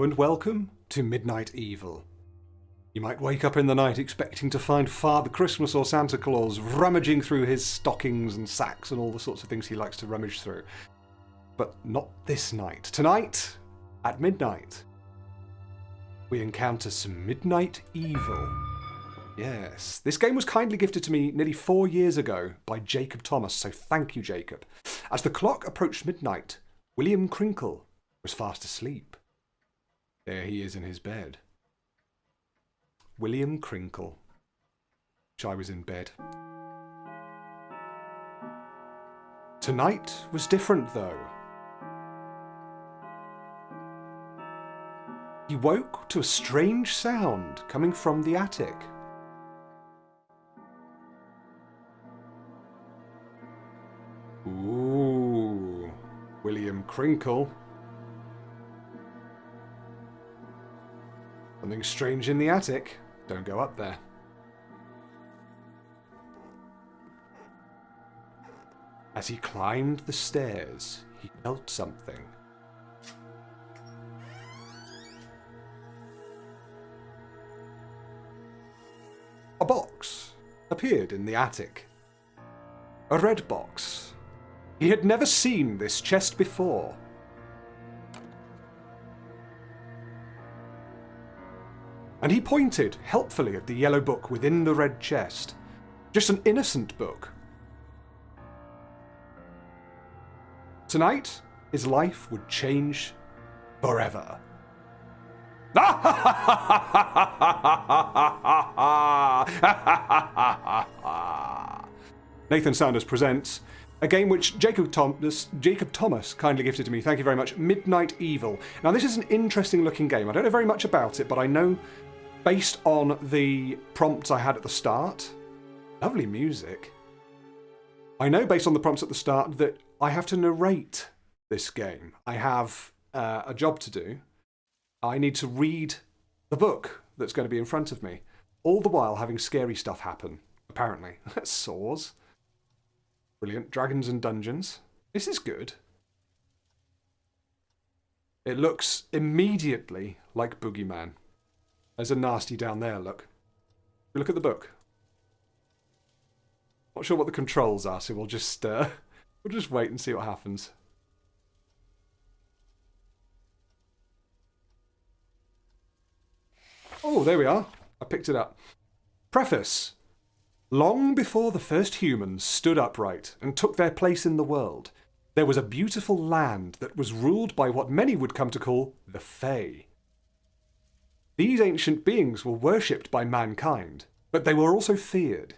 Hello and welcome to Midnight Evil. You might wake up in the night expecting to find Father Christmas or Santa Claus rummaging through his stockings and sacks and all the sorts of things he likes to rummage through. But not this night. Tonight, at midnight, we encounter some Midnight Evil. Yes, this game was kindly gifted to me nearly 4 years ago by Jacob Thomas, so thank you, Jacob. As the clock approached midnight, William Crinkle was fast asleep. There he is in his bed. William Crinkle. Which I was in bed. Tonight was different, though. He woke to a strange sound coming from the attic. Ooh, William Crinkle. Something strange in the attic. Don't go up there. As he climbed the stairs, he felt something. A box appeared in the attic. A red box. He had never seen this chest before. And he pointed helpfully at the yellow book within the red chest. Just an innocent book. Tonight, his life would change forever. Nathan Sanders presents a game which Jacob Thomas kindly gifted to me. Thank you very much. Midnight Evil. Now, this is an interesting looking game. I don't know very much about it, but I know, based on the prompts I had at the start, lovely music. I know, based on the prompts at the start, that I have to narrate this game. I have a job to do. I need to read the book that's going to be in front of me, all the while having scary stuff happen, apparently. Saws. Brilliant. Dragons and Dungeons. This is good. It looks immediately like Boogeyman. There's a nasty down there, look. Look at the book. Not sure what the controls are, so we'll just wait and see what happens. Oh, there we are. I picked it up. Preface. Long before the first humans stood upright and took their place in the world, there was a beautiful land that was ruled by what many would come to call the Fae. These ancient beings were worshipped by mankind, but they were also feared.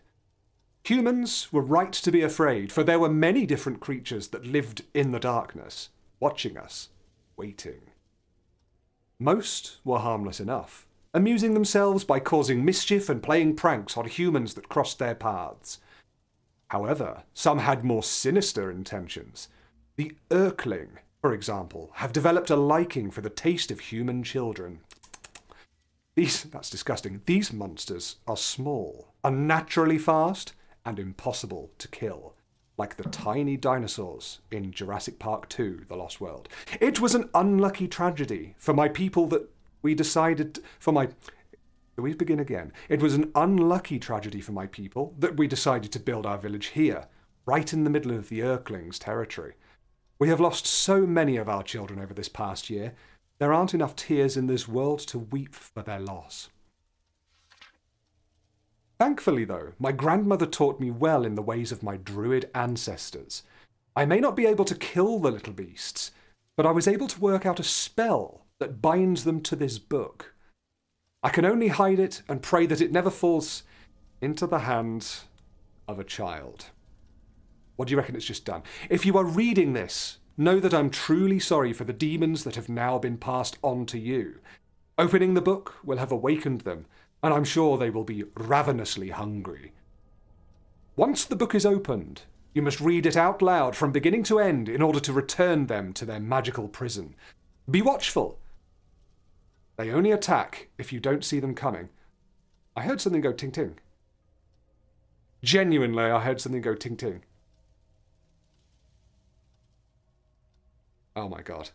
Humans were right to be afraid, for there were many different creatures that lived in the darkness, watching us, waiting. Most were harmless enough, amusing themselves by causing mischief and playing pranks on humans that crossed their paths. However, some had more sinister intentions. The Urkling, for example, have developed a liking for the taste of human children. That's disgusting. These monsters are small, unnaturally fast, and impossible to kill, like the tiny dinosaurs in Jurassic Park 2, The Lost World. It was an unlucky tragedy for my people that we decided, we begin again. It was an unlucky tragedy for my people that we decided to build our village here, right in the middle of the Urklings' territory. We have lost so many of our children over this past year. There aren't enough tears in this world to weep for their loss. Thankfully, though, my grandmother taught me well in the ways of my druid ancestors. I may not be able to kill the little beasts, but I was able to work out a spell that binds them to this book. I can only hide it and pray that it never falls into the hands of a child. What do you reckon it's just done? If you are reading this, know that I'm truly sorry for the demons that have now been passed on to you. Opening the book will have awakened them, and I'm sure they will be ravenously hungry. Once the book is opened, you must read it out loud from beginning to end in order to return them to their magical prison. Be watchful. They only attack if you don't see them coming. I heard something go ting-ting. Genuinely, I heard something go ting-ting. Oh my god.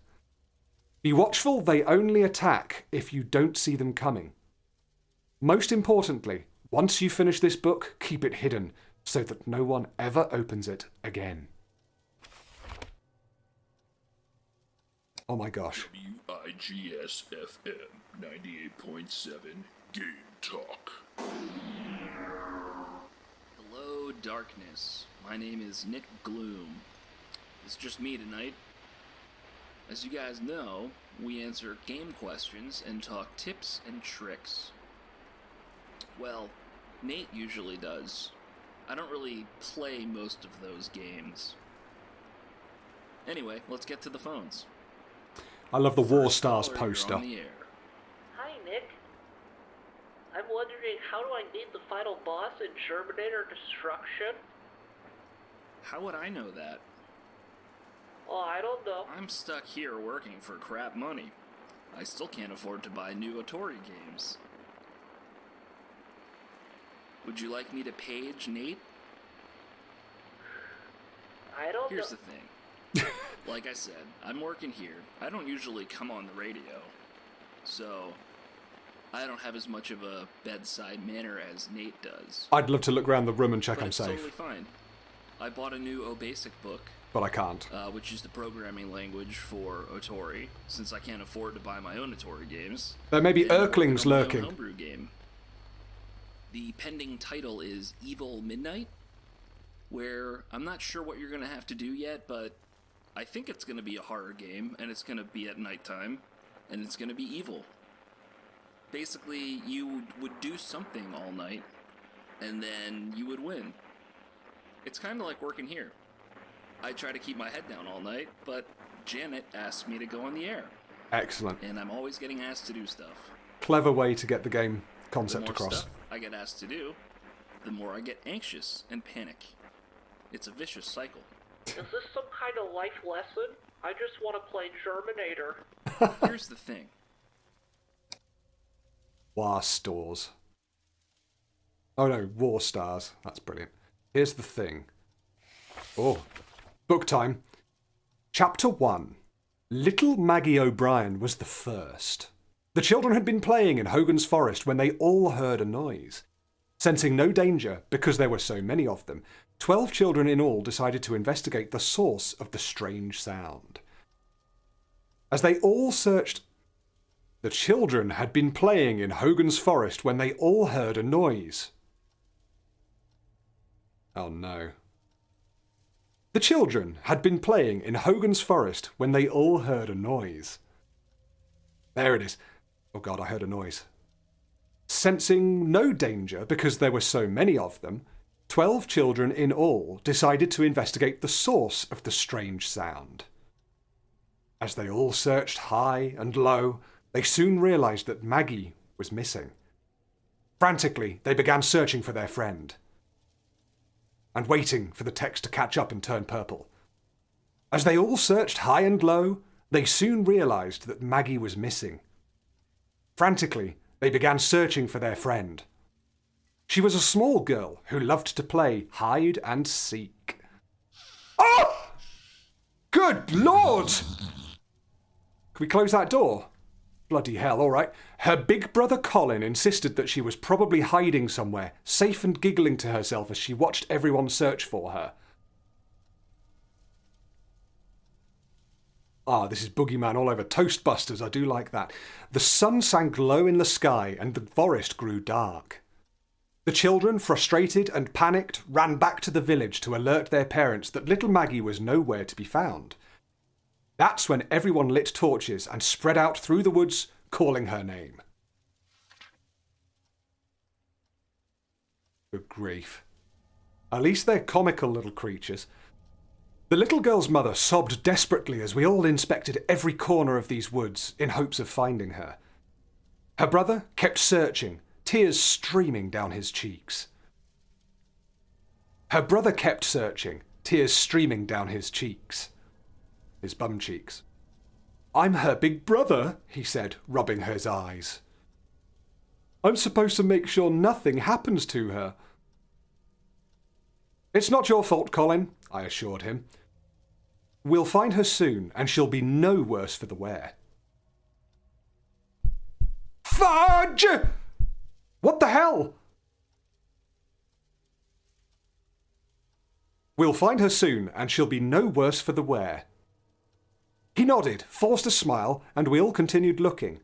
Be watchful, they only attack if you don't see them coming. Most importantly, once you finish this book, keep it hidden so that no one ever opens it again. Oh my gosh. WIGS FM 98.7 Game Talk. Hello, darkness. My name is Nick Gloom. It's just me tonight. As you guys know, we answer game questions and talk tips and tricks. Well, Nate usually does. I don't really play most of those games. Anyway, let's get to the phones. I love the War First Stars caller, poster. you're on the air. Hi, Nick. I'm wondering, how do I beat the final boss in Terminator Destruction? How would I know that? Oh, I don't know. I'm stuck here working for crap money. I still can't afford to buy new Atari games. Would you like me to page Nate? I don't Here's know. the thing. Like I said, I'm working here. I don't usually come on the radio. So, I don't have as much of a bedside manner as Nate does. I'd love to look around the room and check But I'm it's safe, totally fine. I bought a new OBasic book, but I can't. which is the programming language for Atari, since I can't afford to buy my own Atari games. There may be And I'm working Earthlings on my own lurking. homebrew game. The pending title is Evil Midnight, where I'm not sure what you're going to have to do yet, but I think it's going to be a horror game, and it's going to be at nighttime, and it's going to be evil. Basically, you would do something all night, and then you would win. It's kind of like working here. I try to keep my head down all night, but Janet asks me to go on the air, Excellent. and I'm always getting asked to do stuff. Clever way to get the game The concept more across. stuff I get asked to do, the more I get anxious and panic. It's a vicious cycle. Is this some kind of life lesson? I just want to play Terminator. Here's the thing. War Stars. Oh no, War Stars. That's brilliant. Here's the thing. Oh, book time. Chapter 1. Little Maggie O'Brien was the first. The children had been playing in Hogan's Forest when they all heard a noise. Sensing no danger, because there were so many of them, 12 children in all decided to investigate the source of the strange sound. As they all searched, the children had been playing in Hogan's Forest when they all heard a noise. Oh no. The children had been playing in Hogan's Forest when they all heard a noise. There it is. Oh God, I heard a noise. Sensing no danger because there were so many of them, 12 children in all decided to investigate the source of the strange sound. As they all searched high and low, they soon realized that Maggie was missing. Frantically, they began searching for their friend and waiting for the text to catch up and turn purple. As they all searched high and low, they soon realized that Maggie was missing. Frantically, they began searching for their friend. She was a small girl who loved to play hide and seek. Oh! Good Lord! Can we close that door? Bloody hell, all right. Her big brother Colin insisted that she was probably hiding somewhere, safe and giggling to herself as she watched everyone search for her. Ah, this is Boogeyman all over Toastbusters. I do like that. The sun sank low in the sky and the forest grew dark. The children, frustrated and panicked, ran back to the village to alert their parents that little Maggie was nowhere to be found. That's when everyone lit torches and spread out through the woods, calling her name. Good grief. At least they're comical little creatures. The little girl's mother sobbed desperately as we all inspected every corner of these woods in hopes of finding her. Her brother kept searching, tears streaming down his cheeks. Her brother kept searching, tears streaming down his cheeks. His bum cheeks. I'm her big brother, he said, rubbing her eyes. I'm supposed to make sure nothing happens to her. It's not your fault, Colin, I assured him. We'll find her soon, and she'll be no worse for the wear. Fudge! What the hell? We'll find her soon, and she'll be no worse for the wear. He nodded, forced a smile, and we all continued looking.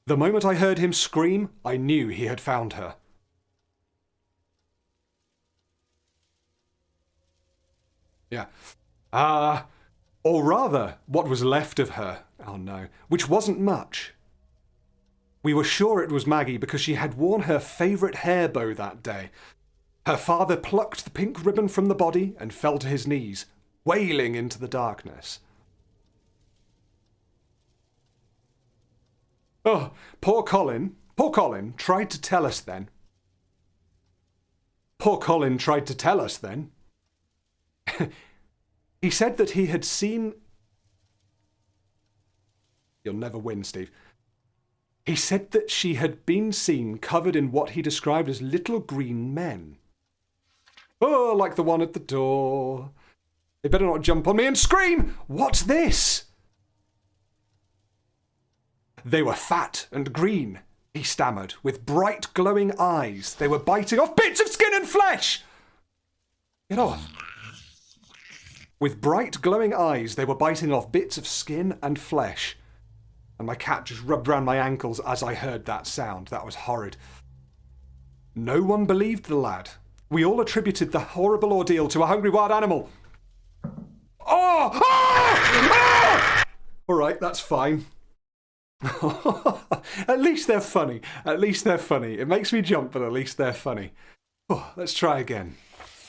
The moment I heard him scream, I knew he had found her. Yeah. Or rather, what was left of her. Oh no. Which wasn't much. We were sure it was Maggie because she had worn her favourite hair bow that day. Her father plucked the pink ribbon from the body and fell to his knees, wailing into the darkness. Oh, poor Colin tried to tell us then. He said that he had seen... You'll never win, Steve. He said that she had been seen covered in what he described as little green men. Oh, like the one at the door. They better not jump on me and scream! What's this? They were fat and green, he stammered, with bright glowing eyes. They were biting off bits of skin and flesh! Get off. With bright glowing eyes, they were biting off bits of skin and flesh. And my cat just rubbed round my ankles as I heard that sound. That was horrid. No one believed the lad. We all attributed the horrible ordeal to a hungry wild animal. Oh! Oh! All right, that's fine. At least they're funny. It makes me jump, but at least they're funny. Oh, let's try again.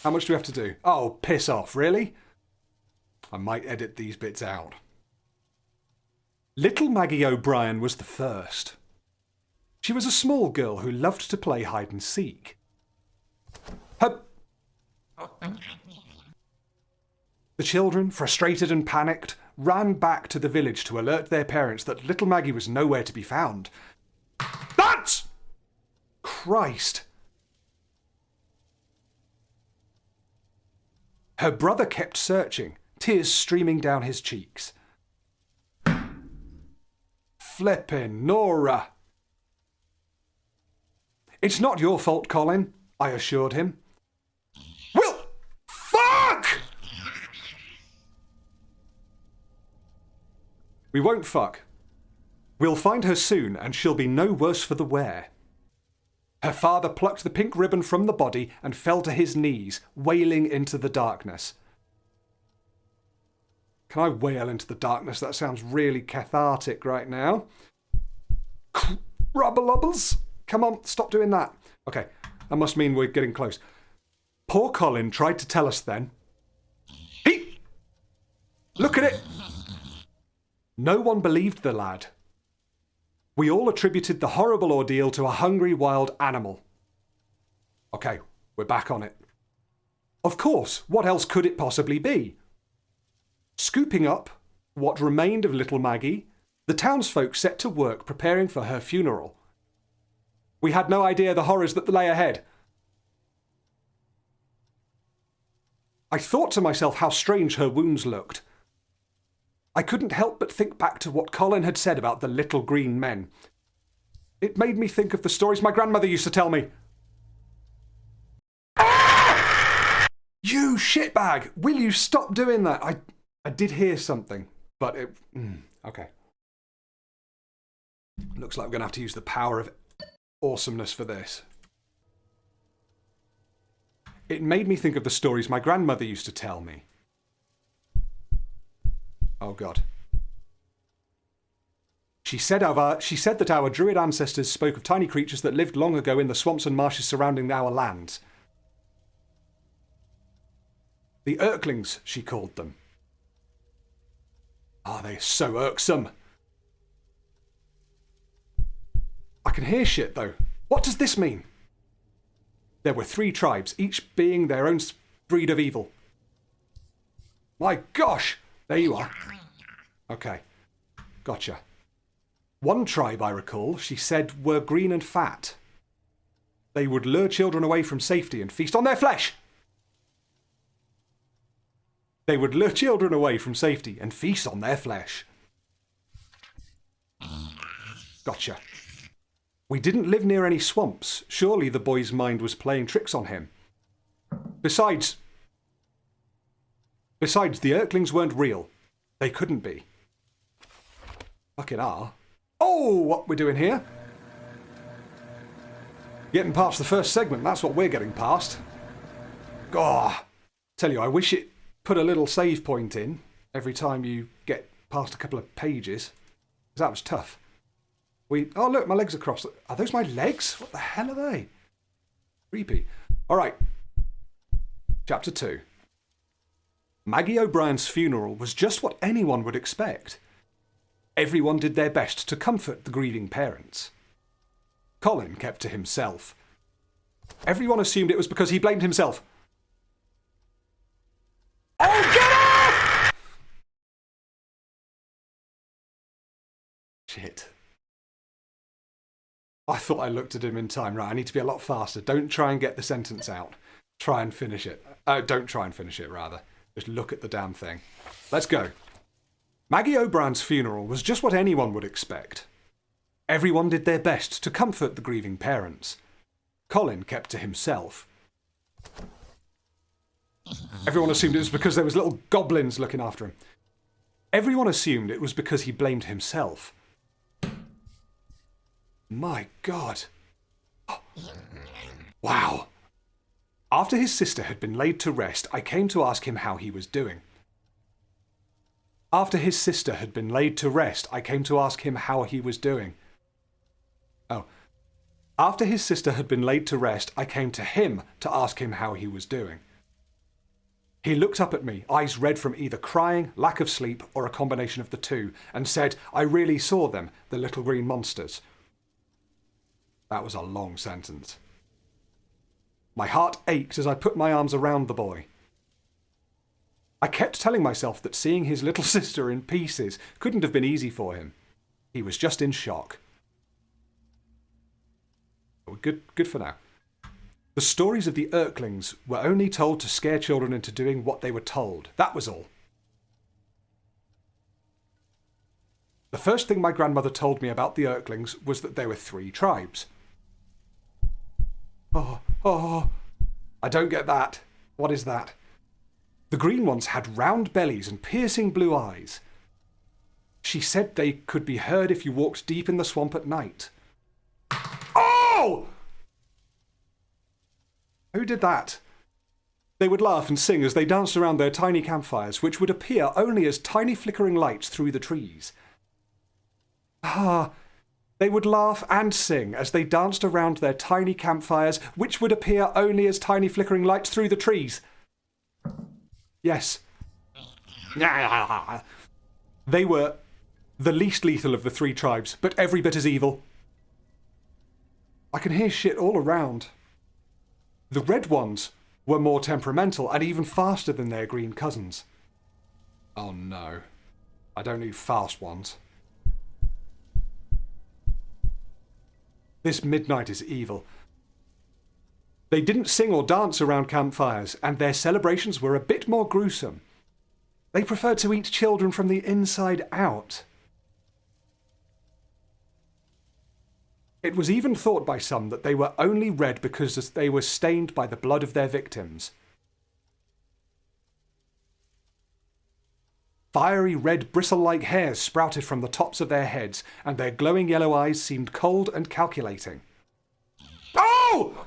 How much do we have to do? Oh, piss off, really? I might edit these bits out. Little Maggie O'Brien was the first. She was a small girl who loved to play hide and seek. The children, frustrated and panicked, ran back to the village to alert their parents that little Maggie was nowhere to be found. That! Christ! Her brother kept searching, tears streaming down his cheeks. Flippin' Nora! It's not your fault, Colin, I assured him. Will! Fuck! We won't fuck. We'll find her soon, and she'll be no worse for the wear. Her father plucked the pink ribbon from the body and fell to his knees, wailing into the darkness. Can I wail into the darkness? That sounds really cathartic right now. Rubble-lubbles? Come on, stop doing that. Okay, that must mean we're getting close. Poor Colin tried to tell us then. Look at it! No one believed the lad. We all attributed the horrible ordeal to a hungry wild animal. Okay, we're back on it. Of course, what else could it possibly be? Scooping up what remained of little Maggie, the townsfolk set to work preparing for her funeral. We had no idea the horrors that lay ahead. I thought to myself how strange her wounds looked. I couldn't help but think back to what Colin had said about the little green men. It made me think of the stories my grandmother used to tell me. Ah! You shitbag! Will you stop doing that? I did hear something, but it... okay. Looks like we're going to have to use the power of awesomeness for this. It made me think of the stories my grandmother used to tell me. Oh, God. She said that our druid ancestors spoke of tiny creatures that lived long ago in the swamps and marshes surrounding our lands. The Urklings, she called them. Ah, they're so irksome. I can hear shit, though. What does this mean? There were 3 tribes, each being their own breed of evil. My gosh! There you are. Okay. Gotcha. One tribe, I recall, she said were green and fat. They would lure children away from safety and feast on their flesh. They would lure children away from safety and feast on their flesh. Gotcha. We didn't live near any swamps. Surely the boy's mind was playing tricks on him. Besides, the Earthlings weren't real. They couldn't be. Fucking are. Oh, what we're doing here? Getting past the first segment, that's what we're getting past. God, tell you, I wish it put a little save point in every time you get past a couple of pages. Because that was tough. Oh look, my legs are crossed. Are those my legs? What the hell are they? Creepy. Alright. Chapter 2. Maggie O'Brien's funeral was just what anyone would expect. Everyone did their best to comfort the grieving parents. Colin kept to himself. Everyone assumed it was because he blamed himself. Oh, get off! Shit. I thought I looked at him in time. Right, I need to be a lot faster. Don't try and get the sentence out. Try and finish it. Don't try and finish it, rather. Just look at the damn thing. Let's go. Maggie O'Brien's funeral was just what anyone would expect. Everyone did their best to comfort the grieving parents. Colin kept to himself. Everyone assumed it was because there was little goblins looking after him. Everyone assumed it was because he blamed himself. My God. Wow. After his sister had been laid to rest, I came to ask him how he was doing. After his sister had been laid to rest, I came to ask him how he was doing. Oh. After his sister had been laid to rest, I came to him to ask him how he was doing. He looked up at me, eyes red from either crying, lack of sleep, or a combination of the two, and said, I really saw them, the little green monsters. That was a long sentence. My heart ached as I put my arms around the boy. I kept telling myself that seeing his little sister in pieces couldn't have been easy for him. He was just in shock. Good for now. The stories of the Earthlings were only told to scare children into doing what they were told. That was all. The first thing my grandmother told me about the Earthlings was that there were 3 tribes. Oh, I don't get that. What is that? The green ones had round bellies and piercing blue eyes. She said they could be heard if you walked deep in the swamp at night. Oh! Who did that? They would laugh and sing as they danced around their tiny campfires, which would appear only as tiny flickering lights through the trees. They would laugh and sing as they danced around their tiny campfires, which would appear only as tiny flickering lights through the trees. Yes. They were the least lethal of the 3 tribes, but every bit as evil. I can hear shit all around. The red ones were more temperamental and even faster than their green cousins. Oh no. I don't need fast ones. This midnight is evil. They didn't sing or dance around campfires, and their celebrations were a bit more gruesome. They preferred to eat children from the inside out. It was even thought by some that they were only red because they were stained by the blood of their victims. Fiery red bristle-like hairs sprouted from the tops of their heads, and their glowing yellow eyes seemed cold and calculating. Oh!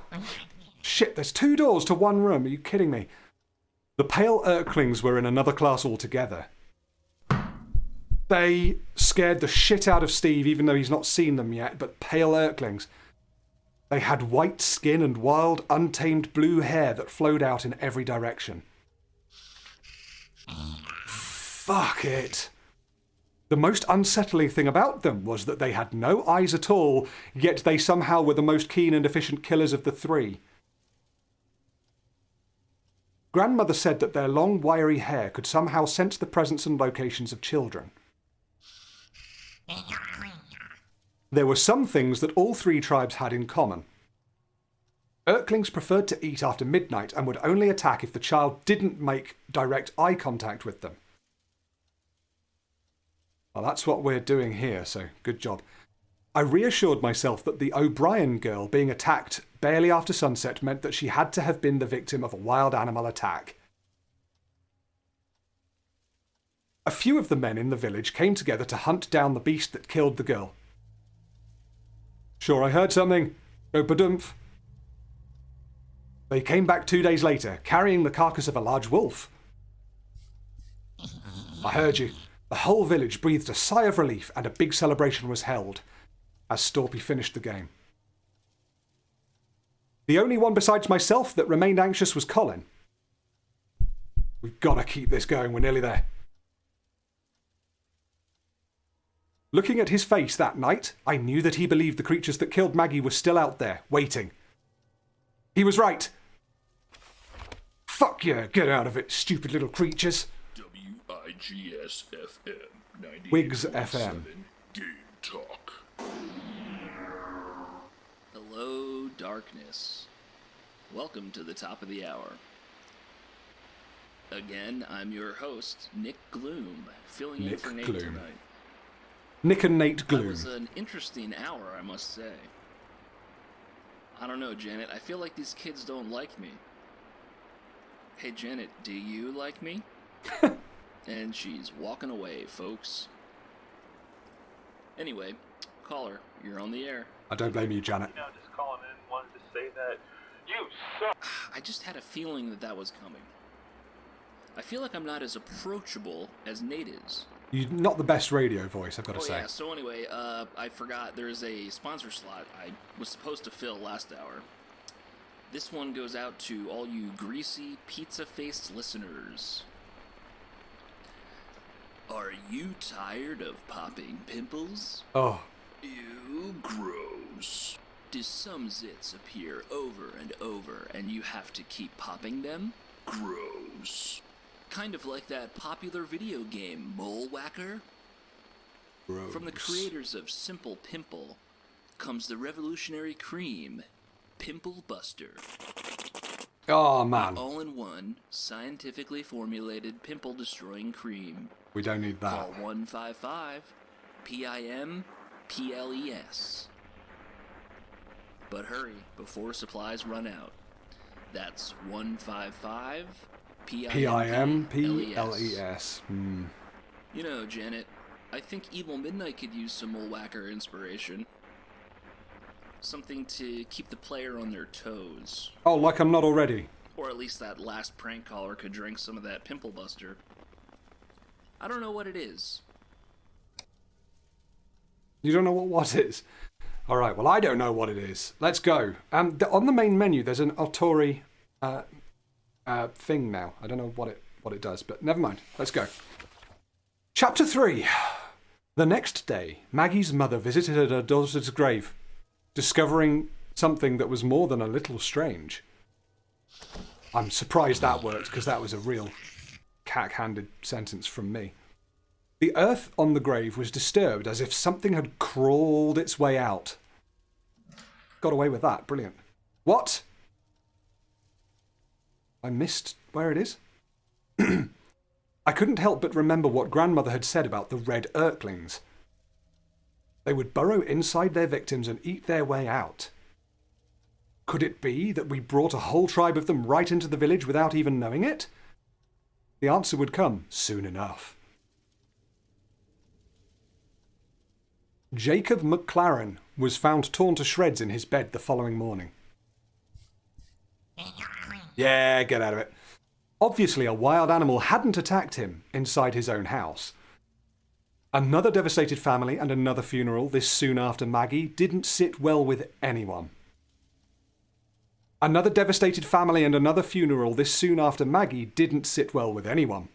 Shit, there's 2 doors to 1 room. Are you kidding me? The pale Earthlings were in another class altogether. They scared the shit out of Steve, even though he's not seen them yet, but pale Earthlings. They had white skin and wild, untamed blue hair that flowed out in every direction. Fuck it. The most unsettling thing about them was that they had no eyes at all, yet they somehow were the most keen and efficient killers of the 3. Grandmother said that their long, wiry hair could somehow sense the presence and locations of children. There were some things that all 3 tribes had in common. Earthlings preferred to eat after midnight and would only attack if the child didn't make direct eye contact with them. Well, that's what we're doing here, so good job. I reassured myself that the O'Brien girl being attacked barely after sunset meant that she had to have been the victim of a wild animal attack. A few of the men in the village came together to hunt down the beast that killed the girl. Sure, I heard something. Go badumph. They came back 2 days later, carrying the carcass of a large wolf. I heard you. The whole village breathed a sigh of relief and a big celebration was held as Storpey finished the game. The only one besides myself that remained anxious was Colin. We've got to keep this going, we're nearly there. Looking at his face that night, I knew that he believed the creatures that killed Maggie were still out there, waiting. He was right. Fuck yeah, get out of it, stupid little creatures. WIGS FM 98.7 Wigs FM. Game Talk. Hello, darkness. Welcome to the top of the hour. Again, I'm your host, Nick Gloom, filling in Nick for Nate Gloom. tonight. Nick and Nate That Gloom. was an interesting hour, I must say. I don't know, Janet. I feel like these kids don't like me. Hey, Janet, do you like me? And she's walking away, folks. Anyway, caller, you're on the air. I don't blame you, Janet. Just calling in, wanted to say that you suck. I just had a feeling that was coming. I feel like I'm not as approachable as Nate is. You're not the best radio voice, I've got to say. Yeah, so anyway, I forgot there's a sponsor slot I was supposed to fill last hour. This one goes out to all you greasy, pizza-faced listeners. Are you tired of popping pimples? Oh, Ew, gross. Do some zits appear over and over and you have to keep popping them? Gross. Kind of like that popular video game, Mole Whacker? gross. From the creators of Simple Pimple comes the revolutionary cream, Pimple Buster. Oh, man. All-in-one, scientifically formulated pimple-destroying cream. We don't need that. Call 155 PIMPLES. But hurry before supplies run out. That's 155 PIMPLES. You know, Janet, I think Evil Midnight could use some Mole Whacker inspiration. Something to keep the player on their toes. Oh, like I'm not already. Or at least that last prank caller could drink some of that Pimple Buster. I don't know what it is. You don't know what is? Alright, well, I don't know what it is. Let's go. On the main menu, there's an Autori thing now. I don't know what it does, but never mind. Let's go. Chapter 3. The next day, Maggie's mother visited her daughter's grave, discovering something that was more than a little strange. I'm surprised that worked, because that was a real cack-handed sentence from me. The earth on the grave was disturbed as if something had crawled its way out. Got away with that. Brilliant. What? I missed where it is? I couldn't help but remember what grandmother had said about the red Erklings. They would burrow inside their victims and eat their way out. Could it be that we brought a whole tribe of them right into the village without even knowing it? The answer would come soon enough. Jacob McLaren was found torn to shreds in his bed the following morning. Yeah, get out of it. Obviously, a wild animal hadn't attacked him inside his own house. Another devastated family and another funeral this soon after Maggie didn't sit well with anyone. Another devastated family and another funeral this soon after Maggie didn't sit well with anyone.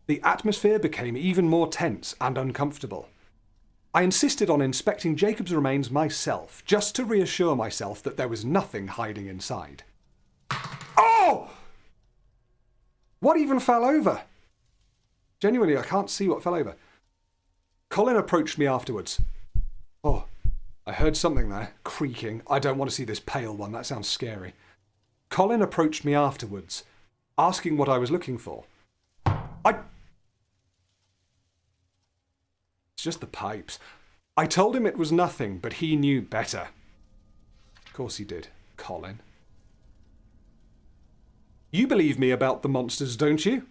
The atmosphere became even more tense and uncomfortable. I insisted on inspecting Jacob's remains myself, just to reassure myself that there was nothing hiding inside. Oh! What even fell over? Genuinely, I can't see what fell over. Colin approached me afterwards. Oh, I heard something there, creaking. I don't want to see this pale one, that sounds scary. Colin approached me afterwards, asking what I was looking for. It's just the pipes. I told him it was nothing, but he knew better. Of course he did, Colin. You believe me about the monsters, don't you?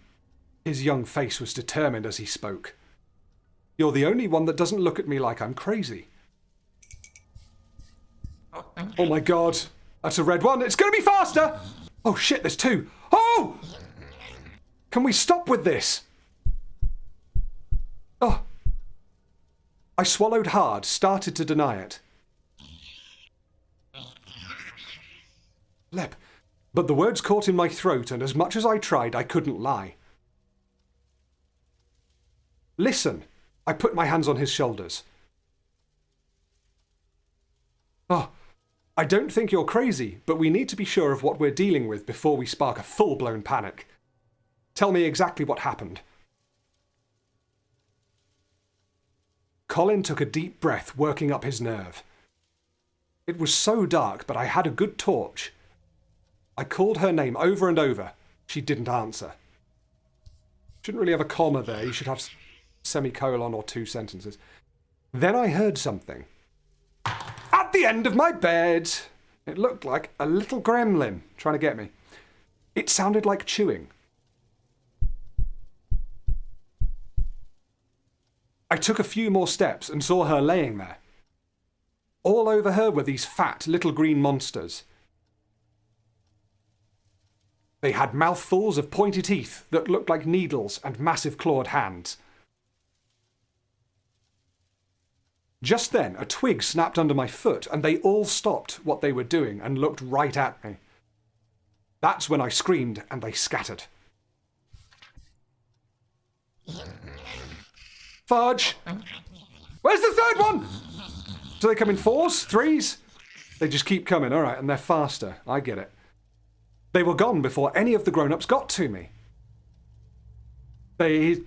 His young face was determined as he spoke. You're the only one that doesn't look at me like I'm crazy. Oh my god, that's a red one. It's going to be faster! Oh shit, there's two. Oh! Can we stop with this? Oh. I swallowed hard, started to deny it. Lep. But the words caught in my throat, and as much as I tried, I couldn't lie. Listen. I put my hands on his shoulders. Oh, I don't think you're crazy, but we need to be sure of what we're dealing with before we spark a full-blown panic. Tell me exactly what happened. Colin took a deep breath, working up his nerve. It was so dark, but I had a good torch. I called her name over and over. She didn't answer. Shouldn't really have a comma there. You should have semicolon or 2 sentences. Then I heard something. At the end of my bed! It looked like a little gremlin trying to get me. It sounded like chewing. I took a few more steps and saw her laying there. All over her were these fat little green monsters. They had mouthfuls of pointy teeth that looked like needles and massive clawed hands. Just then, a twig snapped under my foot, and they all stopped what they were doing and looked right at me. That's when I screamed, and they scattered. Fudge! Where's the third one? Do they come in 4s, 3s? They just keep coming, all right, and they're faster. I get it. They were gone before any of the grown-ups got to me. His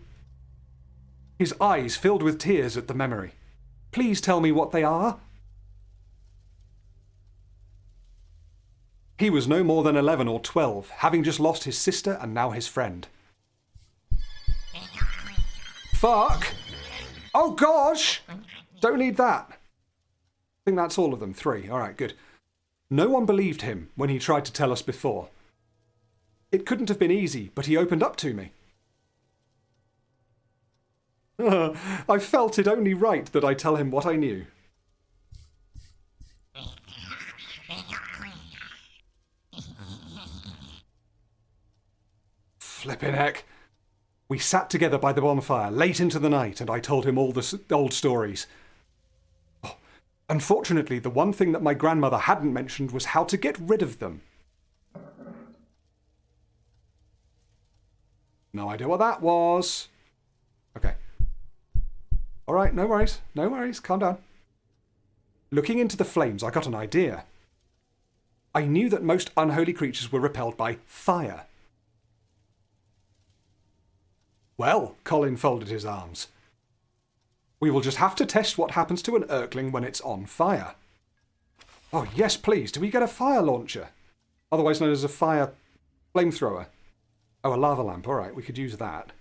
eyes filled with tears at the memory. Please tell me what they are. He was no more than 11 or 12, having just lost his sister and now his friend. Fuck! Oh gosh! Don't need that. I think that's all of them. 3. All right, good. No one believed him when he tried to tell us before. It couldn't have been easy, but he opened up to me. I felt it only right that I tell him what I knew. Flippin' heck. We sat together by the bonfire late into the night, and I told him all the old stories. Oh, unfortunately, the one thing that my grandmother hadn't mentioned was how to get rid of them. No idea what that was. Okay. All right, no worries, calm down. Looking into the flames, I got an idea. I knew that most unholy creatures were repelled by fire. Well, Colin folded his arms. We will just have to test what happens to an Urkling when it's on fire. Oh, yes, please. Do we get a fire launcher? Otherwise known as a fire flamethrower. Oh, a lava lamp. All right, we could use that.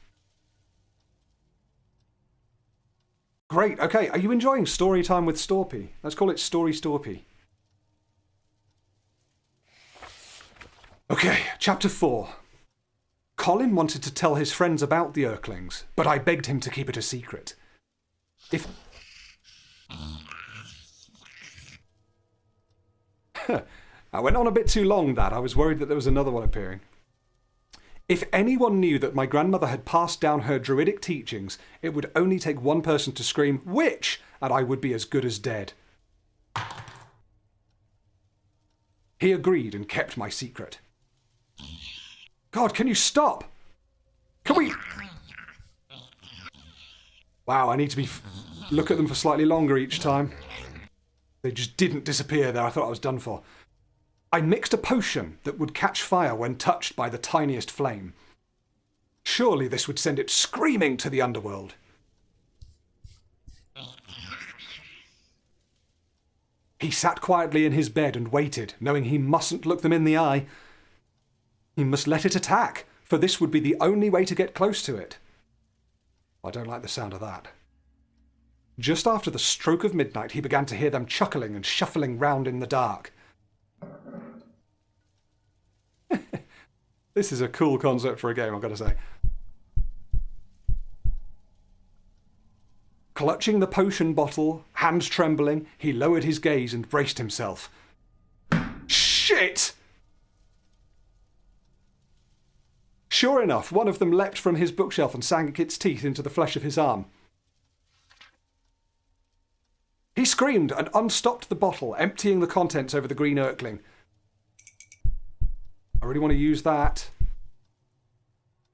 Great. Okay, are you enjoying story time with Storpey? Let's call it Story Storpey. Okay, chapter 4. Colin wanted to tell his friends about the Urklings, but I begged him to keep it a secret. I went on a bit too long, that. I was worried that there was another one appearing. If anyone knew that my grandmother had passed down her druidic teachings, it would only take one person to scream, "Witch!" and I would be as good as dead. He agreed and kept my secret. God, can you stop? Can we... Wow, I need to look at them for slightly longer each time. They just didn't disappear there. I thought I was done for. I mixed a potion that would catch fire when touched by the tiniest flame. Surely this would send it screaming to the underworld. He sat quietly in his bed and waited, knowing he mustn't look them in the eye. He must let it attack, for this would be the only way to get close to it. I don't like the sound of that. Just after the stroke of midnight, he began to hear them chuckling and shuffling round in the dark. This is a cool concept for a game, I've got to say. Clutching the potion bottle, hands trembling, he lowered his gaze and braced himself. Shit! Sure enough, one of them leapt from his bookshelf and sank its teeth into the flesh of his arm. He screamed and unstopped the bottle, emptying the contents over the green Urkling. I really want to use that.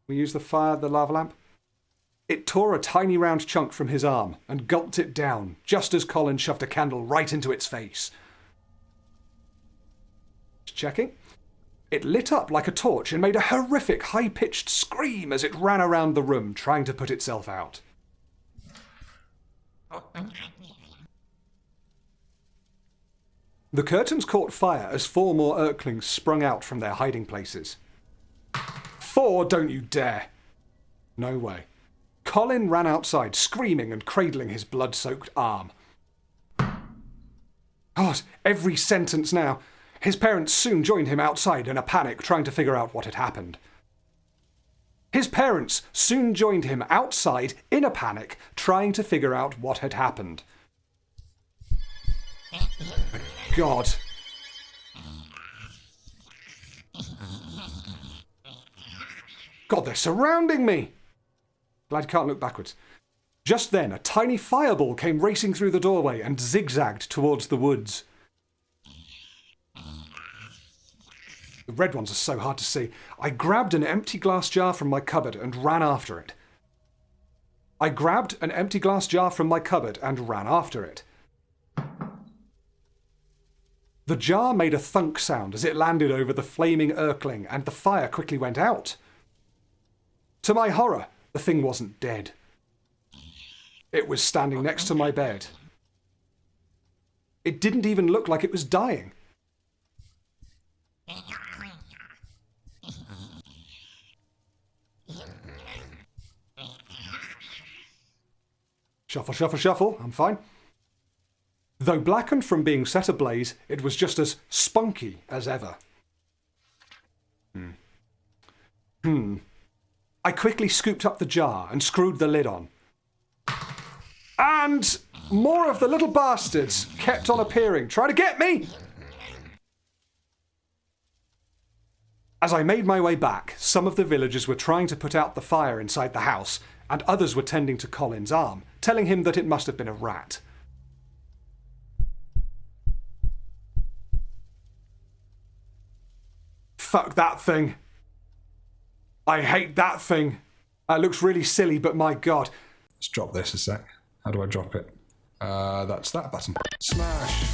We use the lava lamp. It tore a tiny round chunk from his arm and gulped it down, just as Colin shoved a candle right into its face. Just checking. It lit up like a torch and made a horrific high-pitched scream as it ran around the room, trying to put itself out. The curtains caught fire as 4 more Urklings sprung out from their hiding places. 4, don't you dare! No way. Colin ran outside, screaming and cradling his blood-soaked arm. God, every sentence now. His parents soon joined him outside in a panic, trying to figure out what had happened. His parents soon joined him outside in a panic, trying to figure out what had happened. God. God, they're surrounding me! Glad you can't look backwards. Just then, a tiny fireball came racing through the doorway and zigzagged towards the woods. The red ones are so hard to see. I grabbed an empty glass jar from my cupboard and ran after it. The jar made a thunk sound as it landed over the flaming Urkling, and the fire quickly went out. To my horror, the thing wasn't dead. It was standing next to my bed. It didn't even look like it was dying. Shuffle, shuffle, shuffle. I'm fine. Though blackened from being set ablaze, it was just as spunky as ever. I quickly scooped up the jar and screwed the lid on. And more of the little bastards kept on appearing, trying to get me! As I made my way back, some of the villagers were trying to put out the fire inside the house, and others were tending to Colin's arm, telling him that it must have been a rat. Fuck that thing. I hate that thing. It looks really silly, but my God. Let's drop this a sec. How do I drop it? That's that button. Smash.